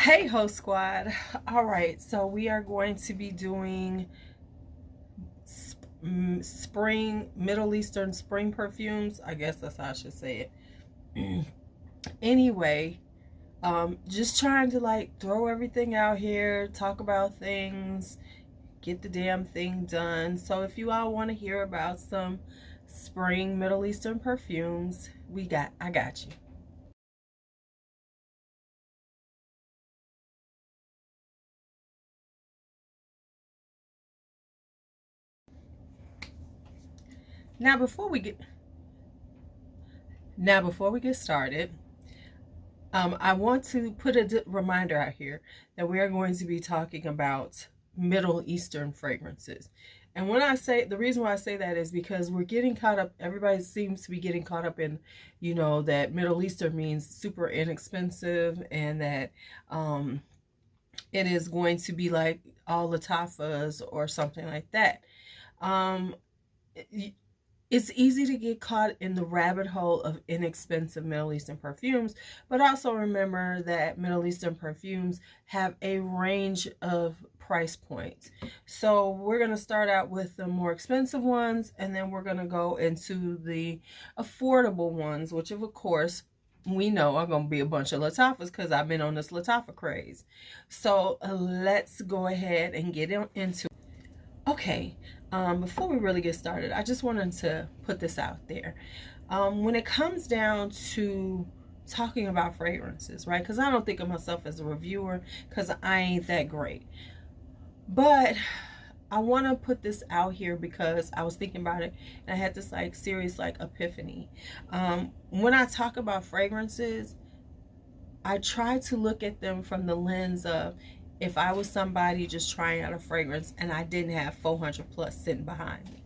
Hey host squad. All right, so we are going to be doing spring Middle Eastern spring perfumes. I guess that's how I should say it. Anyway, just trying to like throw everything out here, talk about things, get the damn thing done. So if you all want to hear about some spring Middle Eastern perfumes, I got you. Now before we get started, I want to put a reminder out here that we are going to be talking about Middle Eastern fragrances. And when I say, the reason why I say that is because we're getting caught up, everybody seems to be getting caught up in, that Middle Eastern means super inexpensive, and that it is going to be like all Lattafas or something like that. It's easy to get caught in the rabbit hole of inexpensive Middle Eastern perfumes, but also remember that Middle Eastern perfumes have a range of price points. So we're going to start out with the more expensive ones, and then we're going to go into the affordable ones, which of course we know are going to be a bunch of Lattafas because I've been on this Lattafa craze. So let's go ahead and get into it. Okay, before we really get started, I just wanted to put this out there. When it comes down to talking about fragrances, right? Because I don't think of myself as a reviewer because I ain't that great. But I want to put this out here because I was thinking about it and I had this like serious like epiphany. When I talk about fragrances, I try to look at them from the lens of, if I was somebody just trying out a fragrance and I didn't have 400 plus sitting behind me.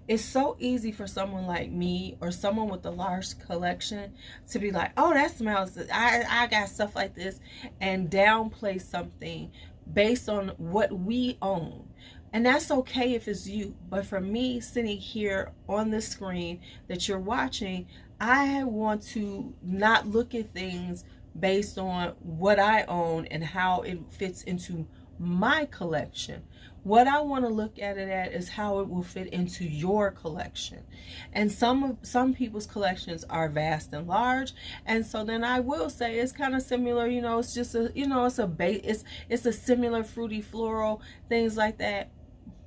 It's so easy for someone like me or someone with a large collection to be like, oh, that smells, I got stuff like this, and downplay something based on what we own. And that's okay if it's you. But for me, sitting here on the screen that you're watching, I want to not look at things based on what I own and how it fits into my collection. What I want to look at it at is how it will fit into your collection. And some people's collections are vast and large, and so then I will say it's kind of similar, it's just a, it's a similar fruity floral, things like that.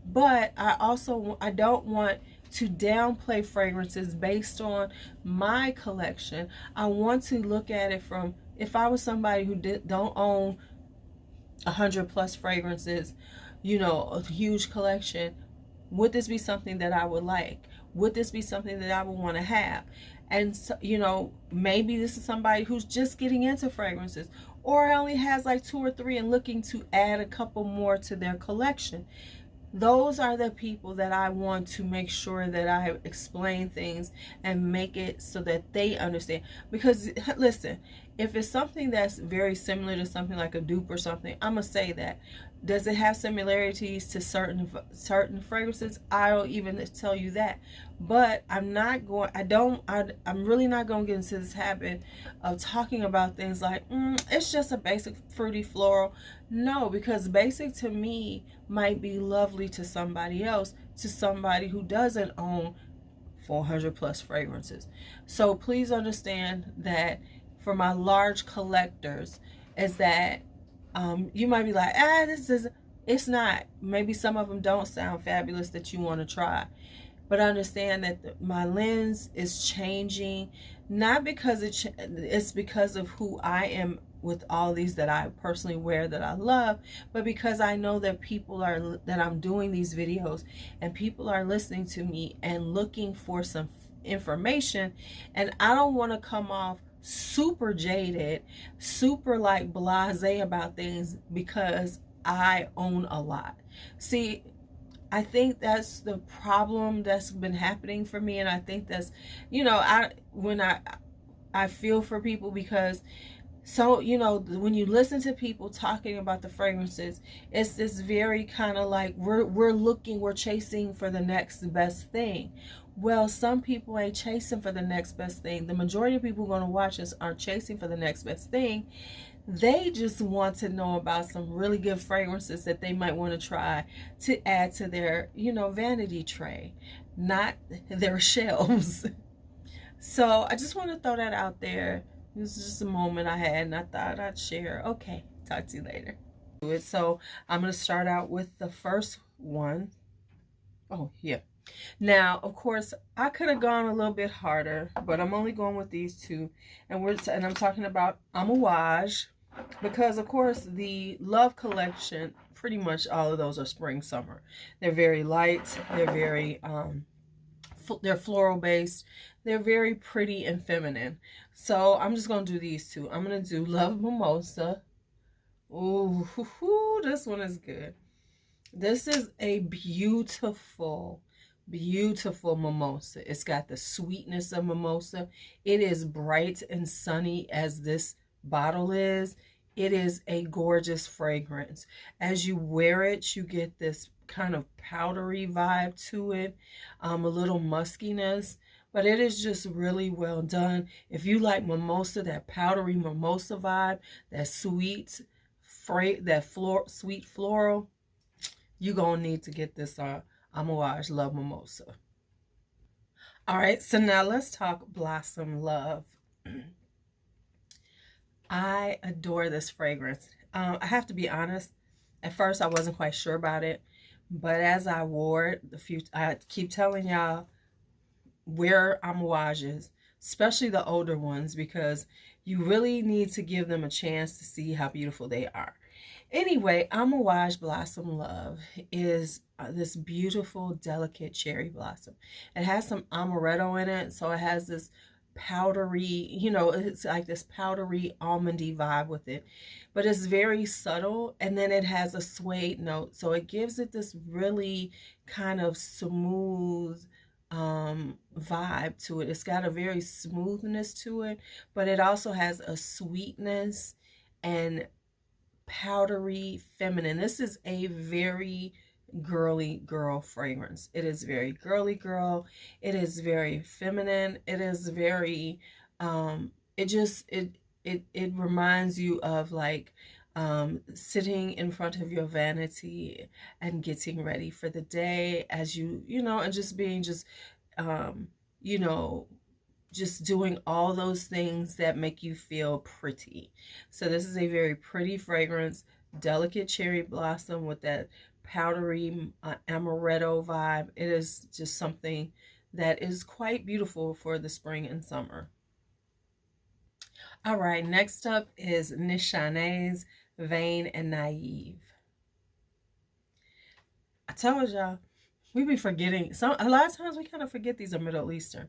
But I don't want to downplay fragrances based on my collection. I want to look at it from, if I was somebody who don't own 100 plus fragrances, a huge collection, would this be something that I would like? Would this be something that I would want to have? And so, maybe this is somebody who's just getting into fragrances, or only has like 2 or 3 and looking to add a couple more to their collection. Those are the people that I want to make sure that I explain things and make it so that they understand. Because listen, if it's something that's very similar to something like a dupe or something, I'm gonna say that. Does it have similarities to certain fragrances? I don't even tell you that. But I'm really not going to get into this habit of talking about things like, it's just a basic fruity floral. No, because basic to me might be lovely to somebody else, to somebody who doesn't own 400 plus fragrances. So please understand that for my large collectors, is that you might be like, it's not. Maybe some of them don't sound fabulous that you want to try. But understand that my lens is changing, not because it's because of who I am with all these that I personally wear that I love, but because I know that that I'm doing these videos and people are listening to me and looking for some information, and I don't want to come off super jaded, super like blasé about things because I own a lot. See, I think that's the problem that's been happening for me, and I think that's, I feel for people because, so, when you listen to people talking about the fragrances, it's this very kind of like we're chasing for the next best thing. Well, some people ain't chasing for the next best thing. The majority of people going to watch us aren't chasing for the next best thing. They just want to know about some really good fragrances that they might want to try to add to their, vanity tray, not their shelves. So I just want to throw that out there. This is just a moment I had and I thought I'd share. Okay, talk to you later. So I'm going to start out with the first one. Oh, yeah. Now, of course, I could have gone a little bit harder, but I'm only going with these two. And I'm talking about Amouage, because, of course, the Love collection, pretty much all of those are spring, summer. They're very light. They're very, they're floral based. They're very pretty and feminine. So I'm just going to do these two. I'm going to do Love Mimosa. Ooh, this one is good. This is a beautiful mimosa. It's got the sweetness of mimosa. It is bright and sunny as this bottle is. It is a gorgeous fragrance. As you wear it, you get this kind of powdery vibe to it, a little muskiness, but it is just really well done. If you like mimosa, that powdery mimosa vibe, that sweet, sweet floral, you're going to need to get this Amouage Love Mimosa. All right, so now let's talk Blossom Love. I adore this fragrance. I have to be honest, at first I wasn't quite sure about it, but as I wore it, I keep telling y'all, wear Amouages, especially the older ones, because you really need to give them a chance to see how beautiful they are. Anyway, Amouage Blossom Love is this beautiful, delicate cherry blossom. It has some amaretto in it, so it has this powdery, it's like this powdery almondy vibe with it, but it's very subtle, and then it has a suede note, so it gives it this really kind of smooth vibe to it. It's got a very smoothness to it, but it also has a sweetness and powdery feminine. This is a very girly girl fragrance. It is very girly girl. It is very feminine. It is very it reminds you of like sitting in front of your vanity and getting ready for the day, as and just being just doing all those things that make you feel pretty. So this is a very pretty fragrance, delicate cherry blossom with that powdery amaretto vibe. It is just something that is quite beautiful for the spring and summer. All right, next up is Nishane's Vain and Naive. I told y'all, we be forgetting a lot of times we kind of forget these are Middle Eastern.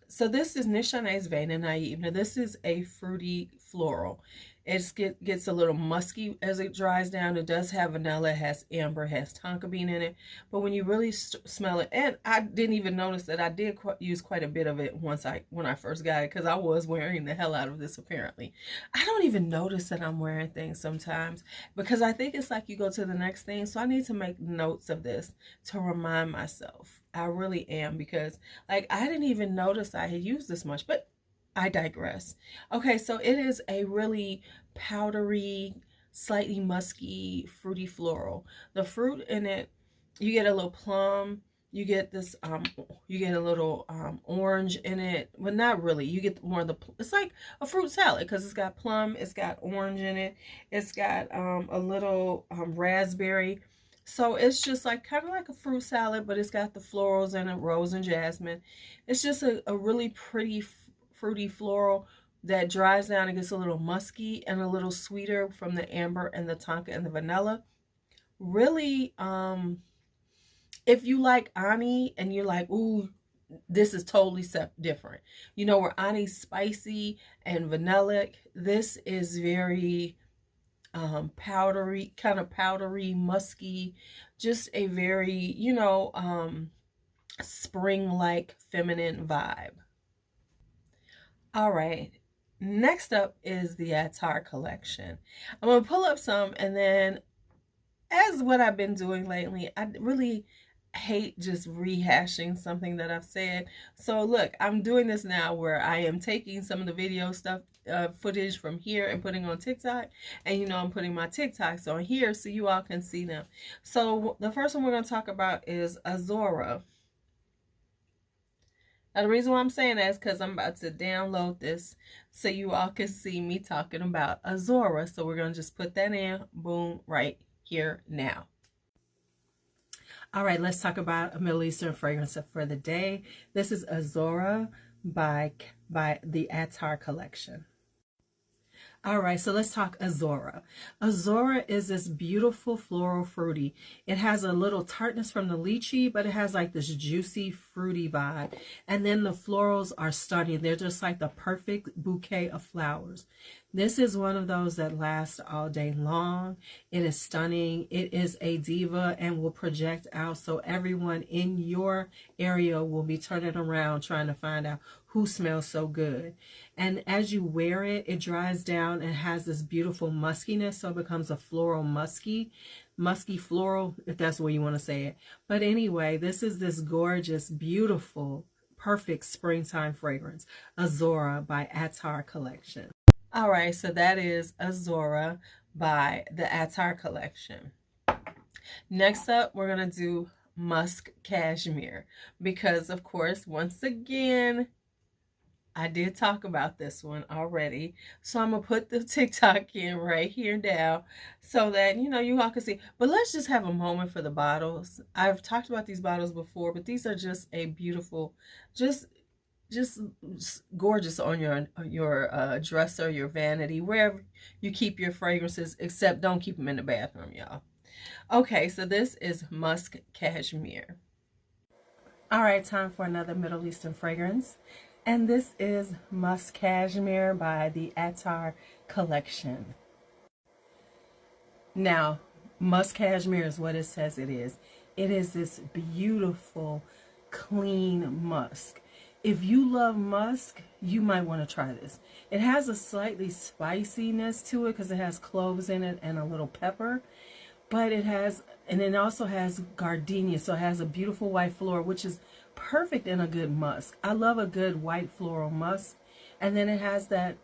So this is Nishane's Vain and Naive. Now this is a fruity floral. It gets a little musky as it dries down. It does have vanilla, it has amber, it has tonka bean in it. But when you really smell it, and I didn't even notice that I did use quite a bit of it when I first got it, because I was wearing the hell out of this apparently. I don't even notice that I'm wearing things sometimes, because I think it's like you go to the next thing. So I need to make notes of this to remind myself. I really am, because like I didn't even notice I had used this much, but I digress. Okay, so it is a really powdery, slightly musky, fruity floral. The fruit in it, you get a little plum, you get this, you get a little orange in it. Well, not really. You get more of the, it's like a fruit salad, because it's got plum, it's got orange in it, it's got a little raspberry. So it's just like kind of like a fruit salad, but it's got the florals in it, rose and jasmine. It's just a really pretty fruity floral that dries down and gets a little musky and a little sweeter from the amber and the tonka and the vanilla. Really, if you like Ani and you're like, ooh, this is totally different. Where Ani's spicy and vanillic, this is very powdery, kind of powdery, musky, just a very, spring-like feminine vibe. All right, next up is the Attar collection. I'm going to pull up some, and then as what I've been doing lately, hate just rehashing something that I've said. So look, I'm doing this now where I am taking some of the video stuff, footage from here and putting on TikTok. And you know, I'm putting my TikToks on here so you all can see them. So the first one we're going to talk about is Azora. Now the reason why I'm saying that is because I'm about to download this so you all can see me talking about Azora. So we're going to just put that in, boom, right here now. All right, let's talk about a Middle Eastern fragrance for the day. This is Azora by the Attar collection. All right, so let's talk Azora. Azora is this beautiful floral fruity. It has a little tartness from the lychee, but it has like this juicy fruity vibe. And then the florals are stunning. They're just like the perfect bouquet of flowers. This is one of those that lasts all day long. It is stunning. It is a diva and will project out. So everyone in your area will be turning around trying to find out who smells so good. And as you wear it, it dries down and has this beautiful muskiness. So it becomes a floral musky floral, if that's the way you want to say it. But anyway, this is this gorgeous, beautiful, perfect springtime fragrance, Azora by Attar collection. All right, so that is Azora by the Attar collection. Next up, we're going to do Musk Kashmir because, of course, once again, I did talk about this one already. So I'm going to put the TikTok in right here down so that, you know, you all can see. But let's just have a moment for the bottles. I've talked about these bottles before, but these are just a beautiful, just gorgeous on your dresser, your vanity, wherever you keep your fragrances, except don't keep them in the bathroom, y'all. Okay, so this is Musk Kashmir. All right, time for another Middle Eastern fragrance. And this is Musk Kashmir by the Attar collection. Now, Musk Kashmir is what it says it is. It is this beautiful, clean musk. If you love musk, you might want to try this. It has a slightly spiciness to it because it has cloves in it and a little pepper. But it has, and it also has gardenia, so it has a beautiful white floral, which is perfect in a good musk. I love a good white floral musk. And then it has that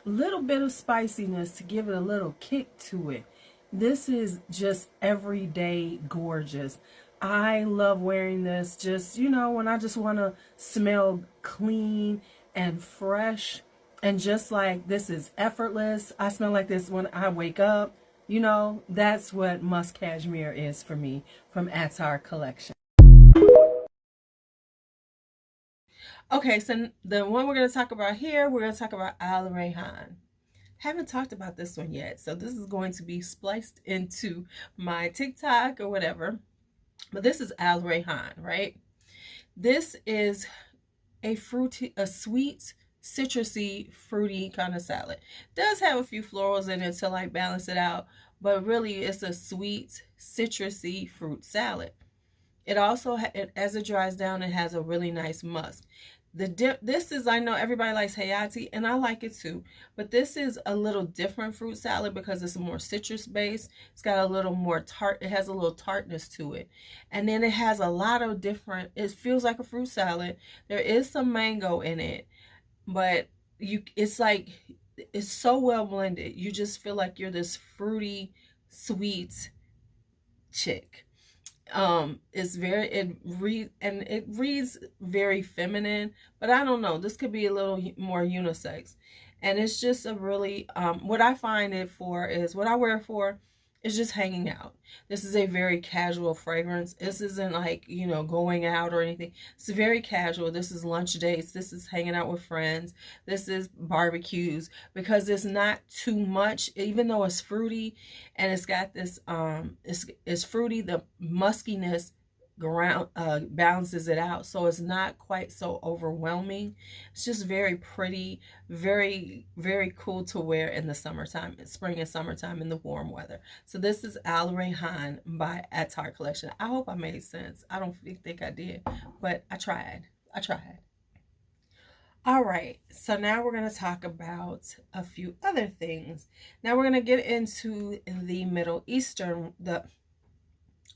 little bit of spiciness to give it a little kick to it. This is just everyday gorgeous. I love wearing this just, you know, when I just want to smell clean and fresh. And just like this is effortless. I smell like this when I wake up. You know, that's what Musk Kashmir is for me from Attar collection. Okay, so the one we're going to talk about here, we're going to talk about Al Rayhan. Haven't talked about this one yet, so this is going to be spliced into my TikTok or whatever. But this is Al Rayhan, right? This is a sweet, citrusy, fruity kind of salad. It does have a few florals in it to like balance it out, but really it's a sweet, citrusy fruit salad. It also, as it dries down, it has a really nice musk. This is, I know everybody likes Hayati, and I like it too, but this is a little different fruit salad because it's more citrus based. It's got a little more tart. It has a little tartness to it. And then it has a lot of different, it feels like a fruit salad. There is some mango in it, but it's like, it's so well blended. You just feel like you're this fruity, sweet chick. It reads very feminine, but I don't know, this could be a little more unisex. And it's just a really what I find it for is, what I wear it for is just hanging out. This is a very casual fragrance. This isn't like, you know, going out or anything. It's very casual. This is lunch dates. This is hanging out with friends. This is barbecues, because it's not too much, even though it's fruity and it's got this it's fruity, the muskiness balances it out, so it's not quite so overwhelming. It's just very pretty, very, very cool to wear in the summertime, spring and summertime, in the warm weather. So this is Al Rayhan by Attar collection. I hope I made sense. I don't think I did, but I tried. All right, so now we're going to talk about a few other things. Now we're going to get into the Middle Eastern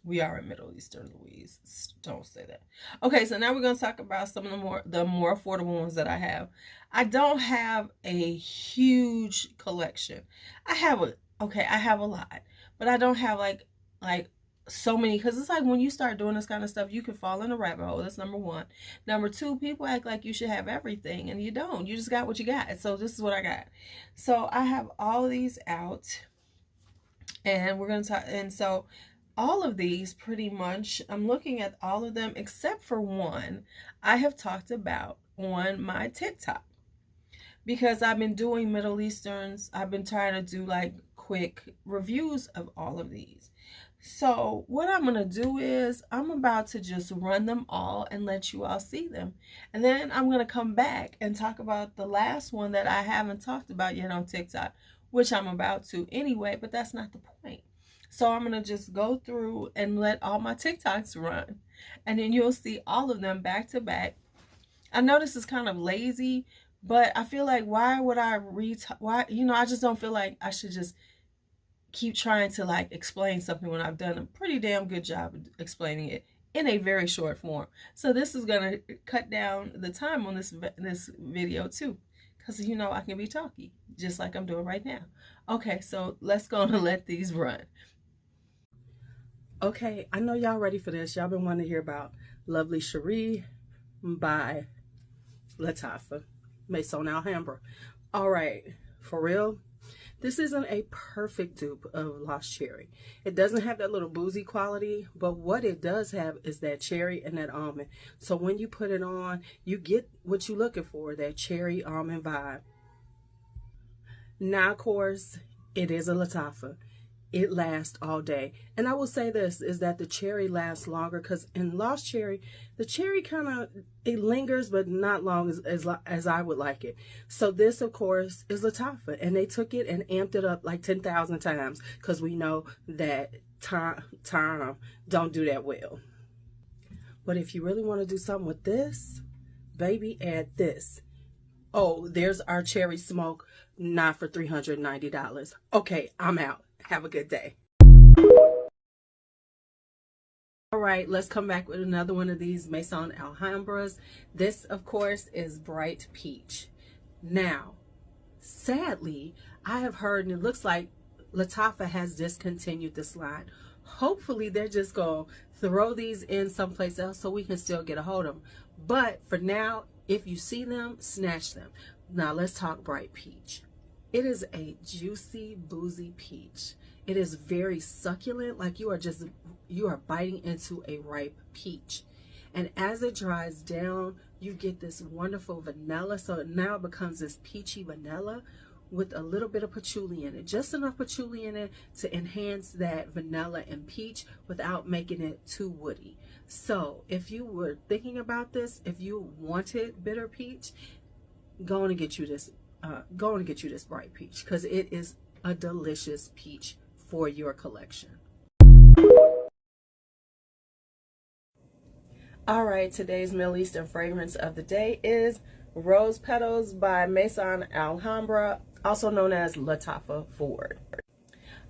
We are in Middle Eastern, Louise. Don't say that. Okay, so now we're going to talk about some of the more affordable ones that I have. I don't have a huge collection. I have a lot, but I don't have like so many, because it's like when you start doing this kind of stuff, you can fall in a rabbit hole. That's number one. Number two, people act like you should have everything, and you don't. You just got what you got. So this is what I got. So I have all of these out, and we're going to talk. And so all of these pretty much, I'm looking at all of them except for one I have talked about on my TikTok, because I've been doing Middle Easterns. I've been trying to do like quick reviews of all of these. So what I'm going to do is I'm about to just run them all and let you all see them. And then I'm going to come back and talk about the last one that I haven't talked about yet on TikTok, which I'm about to anyway, but that's not the point. So I'm going to just go through and let all my TikToks run, and then you'll see all of them back to back. I know this is kind of lazy, but I feel like why would I I just don't feel like I should just keep trying to like explain something when I've done a pretty damn good job of explaining it in a very short form. So this is going to cut down the time on this video too, because I can be talky just like I'm doing right now. Okay, so let's go and let these run. Okay, I know y'all ready for this. Y'all been wanting to hear about Lovely Cherie by Lattafa, Maison Alhambra. All right, for real, this isn't a perfect dupe of Lost Cherry. It doesn't have that little boozy quality, but what it does have is that cherry and that almond. So when you put it on, you get what you're looking for, that cherry almond vibe. Now, of course, it is a Lattafa. It lasts all day. And I will say this, is that the cherry lasts longer, because in Lost Cherry, the cherry it lingers, but not long as I would like it. So this, of course, is Lattafa, and they took it and amped it up like 10,000 times, because we know that time don't do that well. But if you really want to do something with this, baby, add this. Oh, there's our cherry smoke, not for $390. Okay, I'm out. Have a good day. All right, let's come back with another one of these Maison Alhambras. This, of course, is Bright Peach. Now, sadly, I have heard, and it looks like Lattafa has discontinued this line. Hopefully, they're just going to throw these in someplace else so we can still get a hold of them. But for now, if you see them, snatch them. Now, let's talk Bright Peach. It is a juicy, boozy peach. It is very succulent, like you are biting into a ripe peach. And as it dries down, you get this wonderful vanilla. So now it becomes this peachy vanilla with a little bit of patchouli in it. Just enough patchouli in it to enhance that vanilla and peach without making it too woody. So if you were thinking about this, if you wanted bitter peach, go on and get you this Bright Peach, because it is a delicious peach for your collection. All right, today's Middle Eastern fragrance of the day is Rose Petals by Maison Alhambra, also known as Lattafa Ford.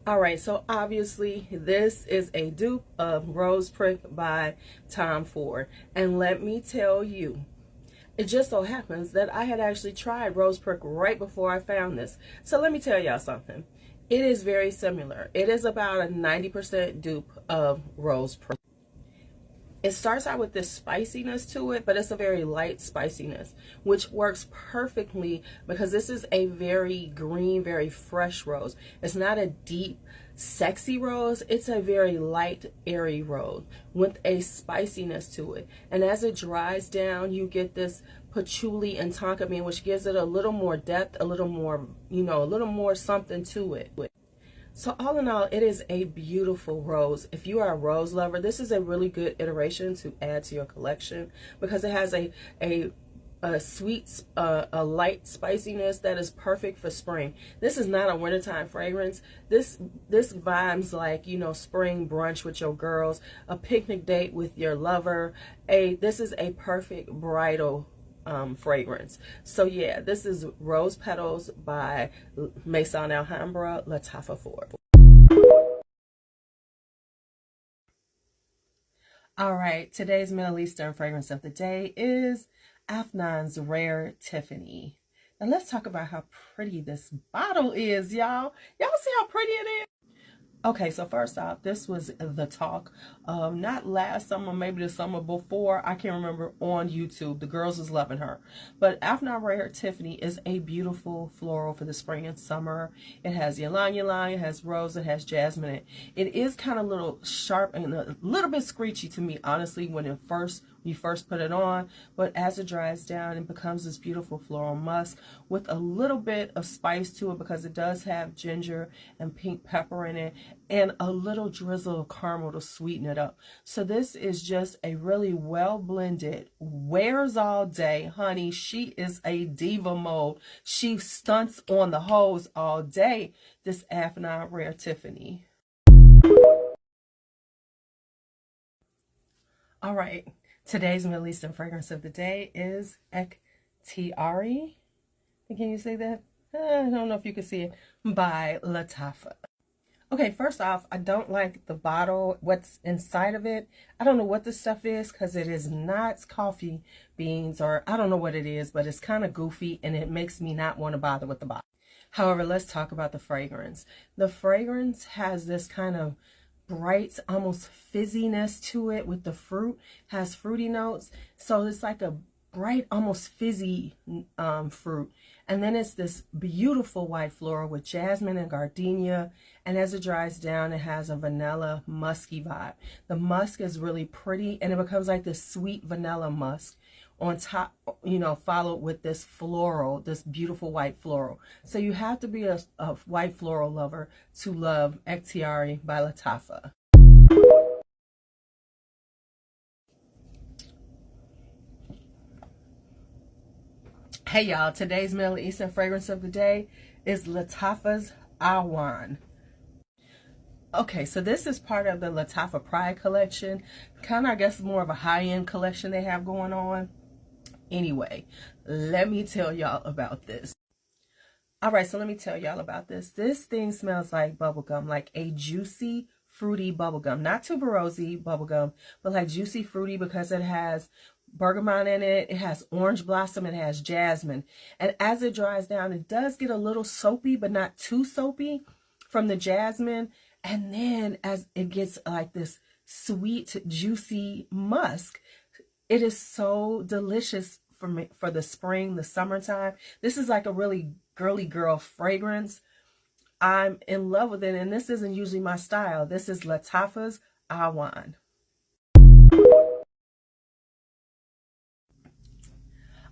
All right, so obviously this is a dupe of Rose Prick by Tom Ford, and let me tell you, it just so happens that I had actually tried Rose Prick right before I found this. So let me tell y'all something. It is very similar. It is about a 90% dupe of Rose Prick. It starts out with this spiciness to it, but it's a very light spiciness, which works perfectly because this is a very green, very fresh rose. It's not a deep, sexy rose. It's a very light, airy rose with a spiciness to it. And as it dries down, you get this patchouli and tonka bean, which gives it a little more depth, a little more, a little more something to it. So all in all, it is a beautiful rose. If you are a rose lover, this is a really good iteration to add to your collection because it has a sweet, a light spiciness that is perfect for spring. This is not a wintertime fragrance. This vibes like, spring brunch with your girls, a picnic date with your lover. This is a perfect bridal fragrance. So yeah, this is Rose Petals by Maison Alhambra, Lattafa Ford. All right, today's Middle Eastern fragrance of the day is Afnan's Rare Tiffany. Now let's talk about how pretty this bottle is, y'all. Y'all see how pretty it is? Okay, so first off, this was the talk of not last summer, maybe the summer before. I can't remember, on YouTube. The girls was loving her. But Afnan Rare Tiffany is a beautiful floral for the spring and summer. It has ylang ylang, it has rose, it has jasmine in it. It is kind of a little sharp and a little bit screechy to me, honestly, when you first put it on, but as it dries down, it becomes this beautiful floral musk with a little bit of spice to it, because it does have ginger and pink pepper in it, and a little drizzle of caramel to sweeten it up. So this is just a really well blended, wears all day. Honey, she is a diva mode. She stunts on the hose all day, this Afnan Rare Tiffany. All right, today's Middle Eastern fragrance of the day is Attar. Can you say that? I don't know if you can see it, by Lattafa. Okay, first off, I don't like the bottle, what's inside of it. I don't know what this stuff is, because it is not coffee beans, or I don't know what it is, but it's kind of goofy and it makes me not want to bother with the bottle. However, let's talk about the fragrance. The fragrance has this kind of bright, almost fizziness to it with the fruit, has fruity notes. So it's like a bright, almost fizzy fruit. And then it's this beautiful white floral with jasmine and gardenia. And as it dries down, it has a vanilla musky vibe. The musk is really pretty, and it becomes like this sweet vanilla musk on top, you know, followed with this floral, this beautiful white floral. So you have to be a white floral lover to love Attar by Lattafa. Hey y'all, today's Middle Eastern fragrance of the day is Lattafa's Awan. Okay, so this is part of the Lattafa Pride collection. Kind of, I guess, more of a high-end collection they have going on. Anyway, let me tell y'all about this. All right, so let me tell y'all about this. This thing smells like bubblegum, like a juicy, fruity bubblegum. Not tuberosy bubblegum, but like juicy, fruity, because it has bergamot in it, it has orange blossom, it has jasmine. And as it dries down, it does get a little soapy, but not too soapy from the jasmine. And then as it gets like this sweet, juicy musk, it is so delicious for me for the spring, the summertime. This is like a really girly girl fragrance. I'm in love with it, and this isn't usually my style. This is Lattafa's Awan.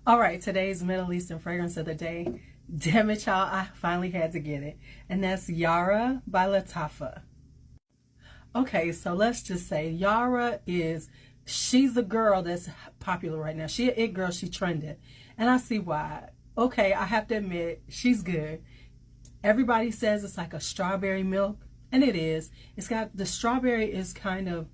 All right, today's Middle Eastern fragrance of the day. Damn it, y'all, I finally had to get it. And that's Yara by Lattafa. Okay, so let's just say Yara she's a girl that's popular right now. She an it girl, she trending. And I see why. Okay, I have to admit, she's good. Everybody says it's like a strawberry milk, and it is. It's got, the strawberry is kind of,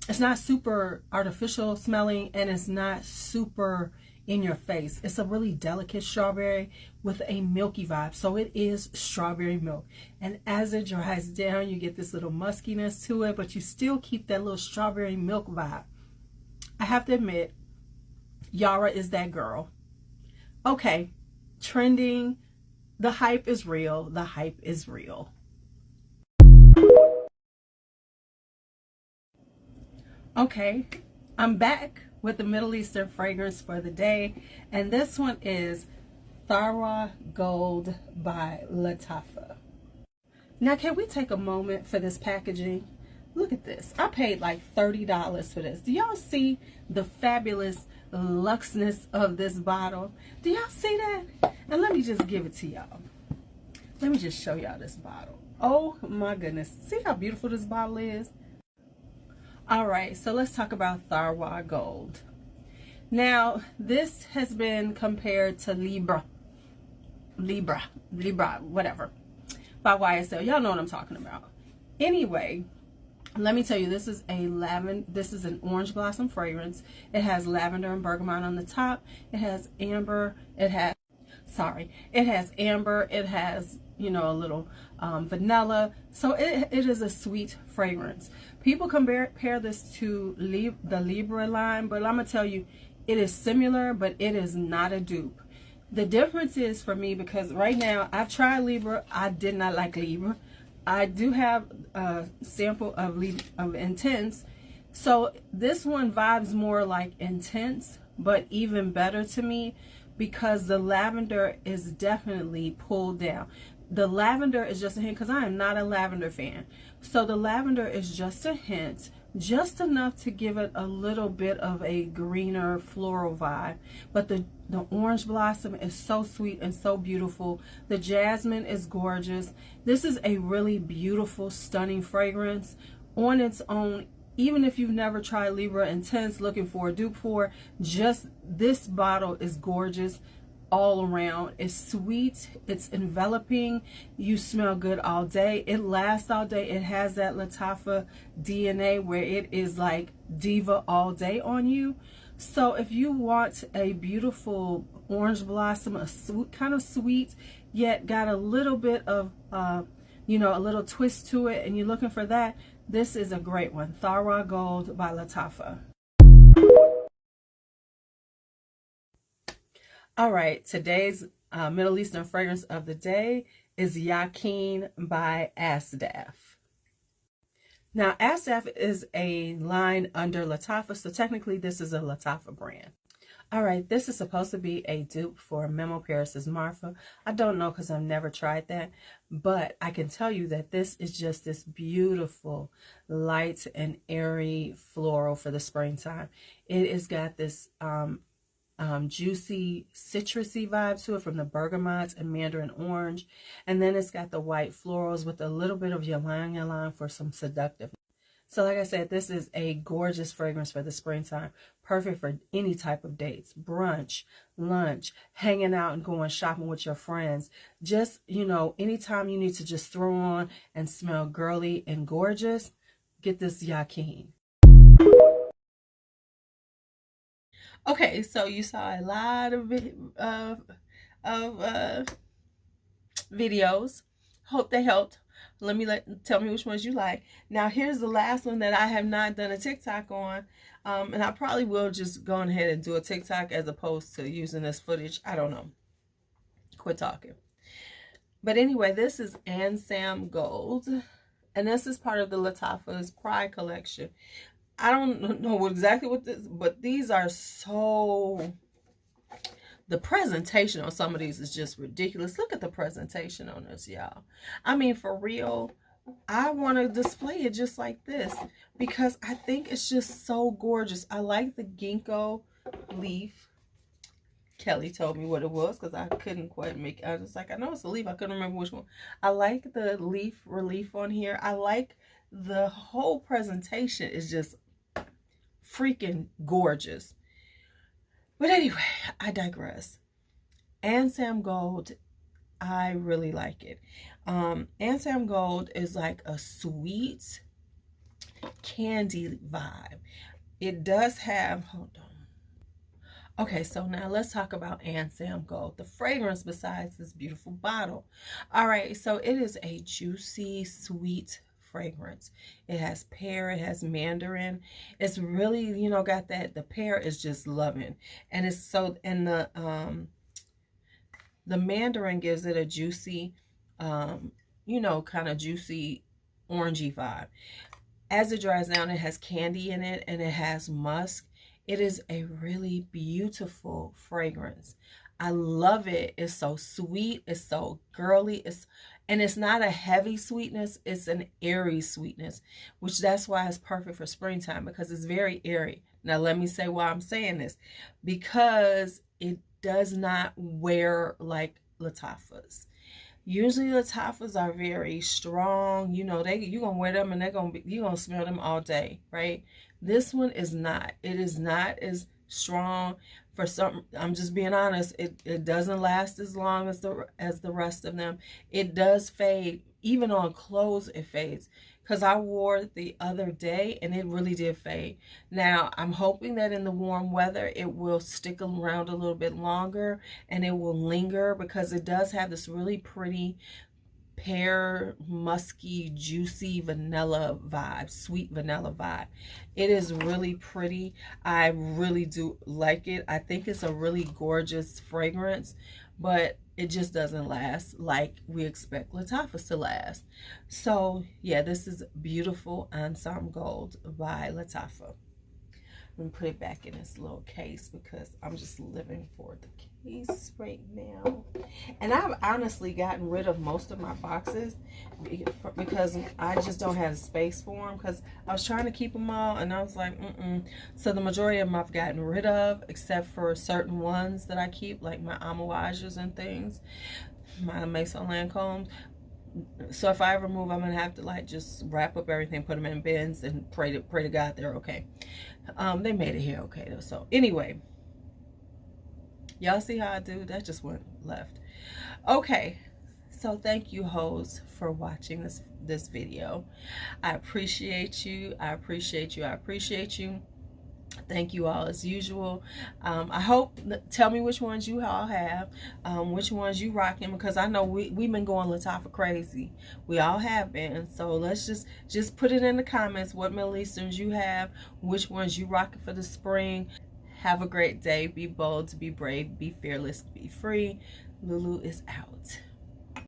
it's not super artificial smelling, and it's not super in your face. It's a really delicate strawberry with a milky vibe. So it is strawberry milk. And as it dries down, you get this little muskiness to it, but you still keep that little strawberry milk vibe. I have to admit, Yara is that girl. Okay, trending. The hype is real. The hype is real. Okay, I'm back with the Middle Eastern fragrance for the day, and this one is Thara Gold by Lattafa. Now, can we take a moment for this packaging? Look at this. I paid like $30 for this. Do y'all see the fabulous luxness of this bottle? Do y'all see that? And let me just give it to y'all. Let me just show y'all this bottle. Oh my goodness. See how beautiful this bottle is? All right, so let's talk about Thara Gold. Now, this has been compared to Libra, whatever, by YSL. Y'all know what I'm talking about. Anyway, let me tell you, this is an orange blossom fragrance. It has lavender and bergamot on the top. It has amber. It has amber. It has, you know, a little vanilla. So it is a sweet fragrance. People compare this to the Libra line, but I'm gonna tell you, it is similar, but it is not a dupe. The difference is for me, because right now I've tried Libra. I did not like Libra. I do have a sample of Intense. So this one vibes more like Intense, but even better to me because the lavender is definitely pulled down. The lavender is just a hint, because I am not a lavender fan. So the lavender is just a hint, just enough to give it a little bit of a greener floral vibe. But the orange blossom is so sweet and so beautiful. The jasmine is gorgeous. This is a really beautiful, stunning fragrance on its own. Even if you've never tried Libra Intense looking for a dupe for, just this bottle is gorgeous all around. It's sweet, it's enveloping, you smell good all day, it lasts all day. It has that Lattafa DNA where it is like diva all day on you. So if you want a beautiful orange blossom, a sweet, kind of sweet, yet got a little bit of you know, a little twist to it, and you're looking for that, this is a great one. Thara Gold by Lattafa. All right, today's Middle Eastern fragrance of the day is Yakin by Asdaf. Now, Asdaf is a line under Lattafa, so technically this is a Lattafa brand. All right, this is supposed to be a dupe for Memo Paris's Marfa. I don't know because I've never tried that, but I can tell you that this is just this beautiful, light and airy floral for the springtime. It has got this juicy, citrusy vibe to it from the bergamots and mandarin orange. And then it's got the white florals with a little bit of ylang ylang for some seductiveness. So like I said, this is a gorgeous fragrance for the springtime. Perfect for any type of dates, brunch, lunch, hanging out and going shopping with your friends. Just, you know, anytime you need to just throw on and smell girly and gorgeous, get this Yakin. Okay, so you saw a lot of videos. Hope they helped. Tell me which ones you like. Now here's the last one that I have not done a TikTok on, and I probably will just go ahead and do a TikTok as opposed to using this footage. I don't know. Quit talking. But anyway, this is Ansam Gold, and this is part of the Lattafa's Pride collection. I don't know exactly what this, but these are so, the presentation on some of these is just ridiculous. Look at the presentation on this, y'all. I mean, for real, I want to display it just like this because I think it's just so gorgeous. I like the ginkgo leaf. Kelly told me what it was because I couldn't quite make it. I was like, I know it's a leaf. I couldn't remember which one. I like the leaf relief on here. I like the whole presentation is just freaking gorgeous. But anyway, I digress. Ansam Gold, I really like it. Ansam Gold is like a sweet candy vibe. It does have, hold on. Okay, so now let's talk about Ansam Gold, the fragrance besides this beautiful bottle. All right, so it is a juicy, sweet fragrance. It has pear, it has mandarin. It's really, you know, got that, the pear is just loving. And it's so, and the mandarin gives it a juicy, you know, kind of juicy, orangey vibe. As it dries down, it has candy in it and it has musk. It is a really beautiful fragrance. I love it. It's so sweet. It's so girly. And it's not a heavy sweetness. It's an airy sweetness, which that's why it's perfect for springtime because it's very airy. Now, let me say why I'm saying this. Because it does not wear like Lattafa's. Usually Lattafas are very strong. You know, you're going to wear them and you're going to smell them all day, right? This one is not. It is not as strong. For some, I'm just being honest, it doesn't last as long as the rest of them. It does fade. Even on clothes, it fades. Because I wore it the other day and it really did fade. Now, I'm hoping that in the warm weather, it will stick around a little bit longer and it will linger because it does have this really pretty pear, musky, juicy vanilla vibe, sweet vanilla vibe. It is really pretty. I really do like it. I think it's a really gorgeous fragrance, but it just doesn't last like we expect Lattafas to last. So yeah, this is Beautiful Ensemble Gold by Lattafa. Let me put it back in this little case because I'm just living for the case right now. And I've honestly gotten rid of most of my boxes because I just don't have space for them, because I was trying to keep them all and I was like, So the majority of them I've gotten rid of, except for certain ones that I keep, like my Amouages and things, my Maison Lancomes. So if I ever move, I'm gonna have to like just wrap up everything, put them in bins, and pray to God they're okay. They made it here okay though. So anyway, y'all see how I do? That just went left. Okay, so thank you, hoes, for watching this video. I appreciate you. I appreciate you. I appreciate you. Thank you all as usual. I hope, tell me which ones you all have, which ones you rocking, because I know we've been going Lattafa crazy. We all have been. So let's just put it in the comments what Middle Easterns you have, which ones you rocking for the spring. Have a great day. Be bold, be brave, be fearless, be free. LuuLuu is out.